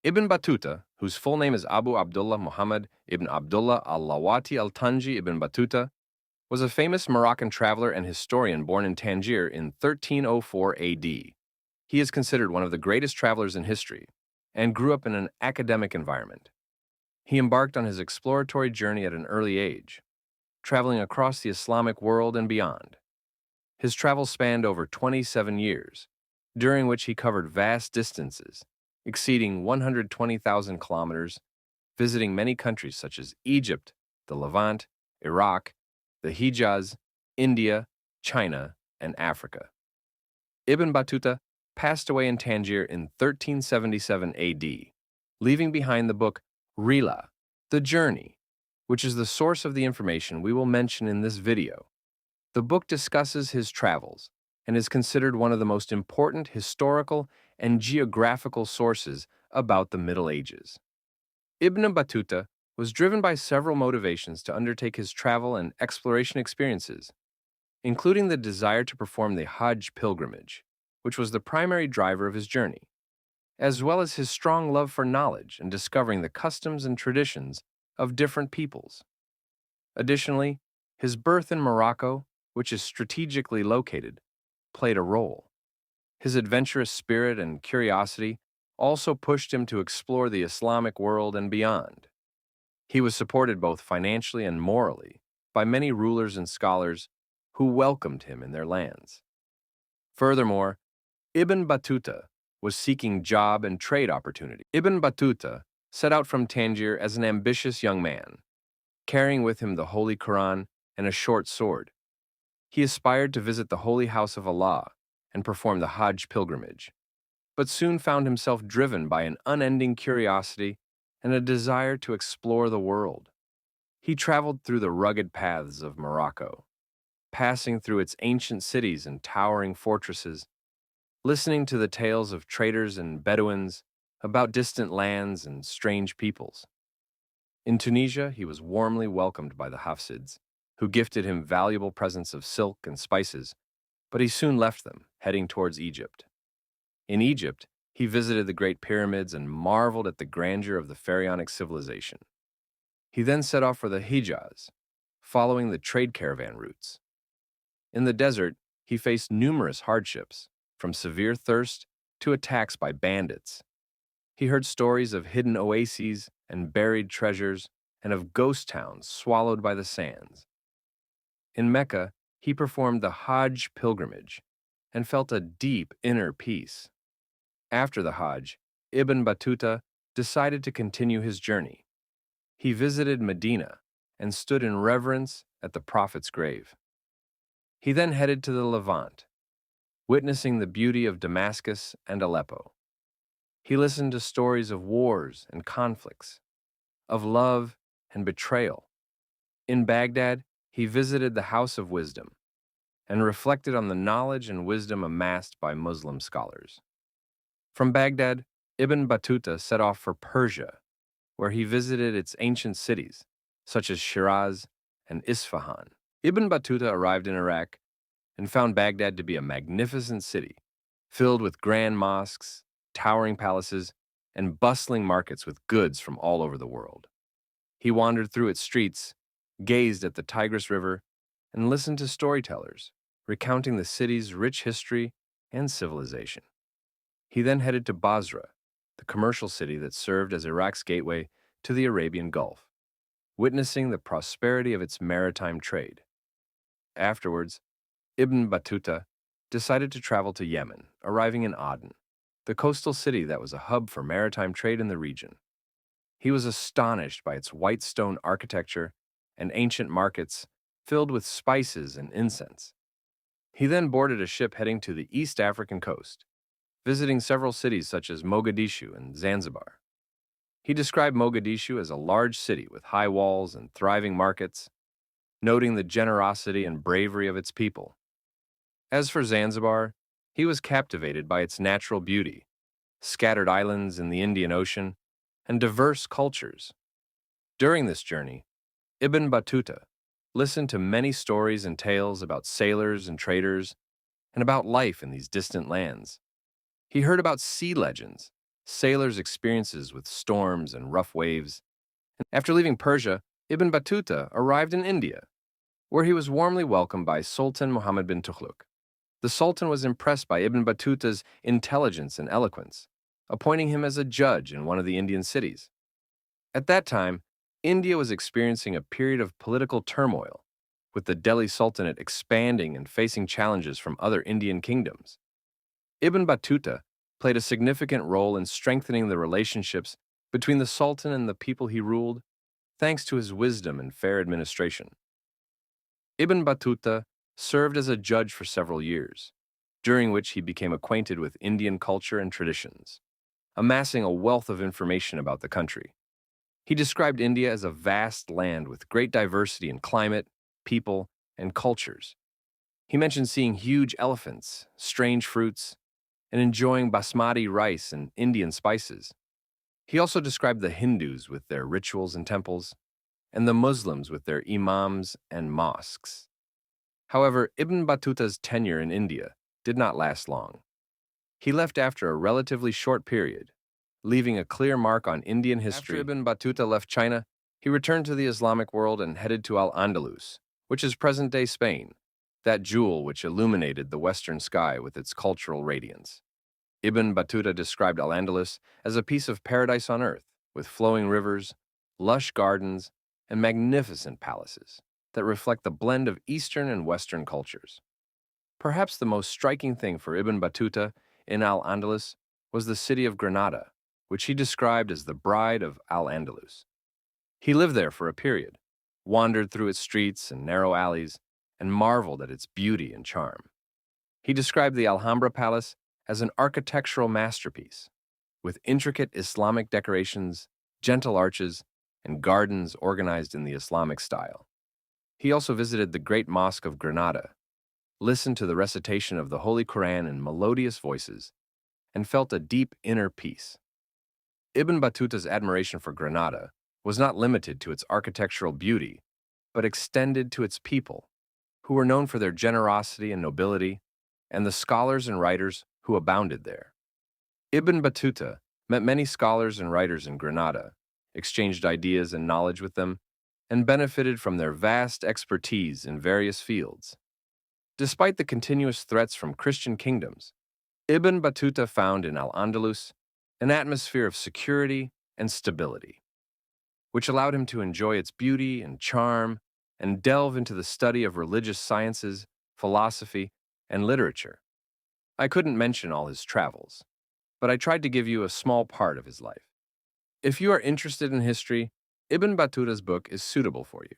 Ibn Battuta, whose full name is Abu Abdullah Muhammad ibn Abdullah al-Lawati al-Tanji ibn Battuta, was a famous Moroccan traveler and historian born in Tangier in 1304 AD. He is considered one of the greatest travelers in history and grew up in an academic environment. He embarked on his exploratory journey at an early age, traveling across the Islamic world and beyond. His travels spanned over 27 years, during which he covered vast distances, exceeding 120,000 kilometers, visiting many countries such as Egypt, the Levant, Iraq, the Hijaz, India, China, and Africa. Ibn Battuta passed away in Tangier in 1377 AD, leaving behind the book Rila, The Journey, which is the source of the information we will mention in this video. The book discusses his travels and is considered one of the most important historical and geographical sources about the Middle Ages. Ibn Battuta was driven by several motivations to undertake his travel and exploration experiences, including the desire to perform the Hajj pilgrimage, which was the primary driver of his journey, as well as his strong love for knowledge and discovering the customs and traditions of different peoples. Additionally, his birth in Morocco, which is strategically located, played a role. His adventurous spirit and curiosity also pushed him to explore the Islamic world and beyond. He was supported both financially and morally by many rulers and scholars who welcomed him in their lands. Furthermore, Ibn Battuta was seeking job and trade opportunity. Ibn Battuta set out from Tangier as an ambitious young man, carrying with him the Holy Quran and a short sword. He aspired to visit the Holy House of Allah and perform the Hajj pilgrimage, but soon found himself driven by an unending curiosity and a desire to explore the world. He traveled through the rugged paths of Morocco, passing through its ancient cities and towering fortresses, listening to the tales of traders and Bedouins about distant lands and strange peoples. In Tunisia, he was warmly welcomed by the Hafsids, who gifted him valuable presents of silk and spices, but he soon left them, heading towards Egypt. In Egypt, he visited the Great Pyramids and marveled at the grandeur of the pharaonic civilization. He then set off for the Hijaz, following the trade caravan routes. In the desert, he faced numerous hardships, from severe thirst to attacks by bandits. He heard stories of hidden oases and buried treasures, and of ghost towns swallowed by the sands. In Mecca, he performed the Hajj pilgrimage and felt a deep inner peace. After the Hajj, Ibn Battuta decided to continue his journey. He visited Medina and stood in reverence at the Prophet's grave. He then headed to the Levant, witnessing the beauty of Damascus and Aleppo. He listened to stories of wars and conflicts, of love and betrayal. In Baghdad, he visited the House of Wisdom and reflected on the knowledge and wisdom amassed by Muslim scholars. From Baghdad, Ibn Battuta set off for Persia, where he visited its ancient cities, such as Shiraz and Isfahan. Ibn Battuta arrived in Iraq and found Baghdad to be a magnificent city, filled with grand mosques, towering palaces, and bustling markets with goods from all over the world. He wandered through its streets, gazed at the Tigris River, and listened to storytellers recounting the city's rich history and civilization. He then headed to Basra, the commercial city that served as Iraq's gateway to the Arabian Gulf, witnessing the prosperity of its maritime trade. Afterwards, Ibn Battuta decided to travel to Yemen, arriving in Aden, the coastal city that was a hub for maritime trade in the region. He was astonished by its white stone architecture and ancient markets filled with spices and incense. He then boarded a ship heading to the East African coast, visiting several cities such as Mogadishu and Zanzibar. He described Mogadishu as a large city with high walls and thriving markets, noting the generosity and bravery of its people. As for Zanzibar, he was captivated by its natural beauty, scattered islands in the Indian Ocean, and diverse cultures. During this journey, Ibn Battuta listened to many stories and tales about sailors and traders, and about life in these distant lands. He heard about sea legends sailors' experiences with storms and rough waves. After leaving Persia, Ibn Battuta arrived in India, where he was warmly welcomed by Sultan Muhammad bin Tughlaq. The Sultan was impressed by Ibn Battuta's intelligence and eloquence, appointing him as a judge in one of the Indian cities. At that time, India was experiencing a period of political turmoil, with the Delhi Sultanate expanding and facing challenges from other Indian kingdoms. Ibn Battuta played a significant role in strengthening the relationships between the Sultan and the people he ruled, thanks to his wisdom and fair administration. Ibn Battuta served as a judge for several years, during which he became acquainted with Indian culture and traditions, amassing a wealth of information about the country. He described India as a vast land with great diversity in climate, people, and cultures. He mentioned seeing huge elephants, strange fruits, and enjoying basmati rice and Indian spices. He also described the Hindus with their rituals and temples, and the Muslims with their imams and mosques. However, Ibn Battuta's tenure in India did not last long. He left after a relatively short period, leaving a clear mark on Indian history. After Ibn Battuta left China, he returned to the Islamic world and headed to Al-Andalus, which is present-day Spain, that jewel which illuminated the western sky with its cultural radiance. Ibn Battuta described Al-Andalus as a piece of paradise on earth, with flowing rivers, lush gardens, and magnificent palaces that reflect the blend of Eastern and Western cultures. Perhaps the most striking thing for Ibn Battuta in Al-Andalus was the city of Granada, which he described as the bride of Al-Andalus. He lived there for a period, wandered through its streets and narrow alleys, and marveled at its beauty and charm. He described the Alhambra Palace as an architectural masterpiece, with intricate Islamic decorations, gentle arches, and gardens organized in the Islamic style. He also visited the Great Mosque of Granada, listened to the recitation of the Holy Quran in melodious voices, and felt a deep inner peace. Ibn Battuta's admiration for Granada was not limited to its architectural beauty, but extended to its people, who were known for their generosity and nobility, and the scholars and writers who abounded there. Ibn Battuta met many scholars and writers in Granada, exchanged ideas and knowledge with them, and benefited from their vast expertise in various fields. Despite the continuous threats from Christian kingdoms, Ibn Battuta found in Al-Andalus an atmosphere of security and stability, which allowed him to enjoy its beauty and charm and delve into the study of religious sciences, philosophy, and literature. I couldn't mention all his travels, but I tried to give you a small part of his life. If you are interested in history, Ibn Battuta's book is suitable for you.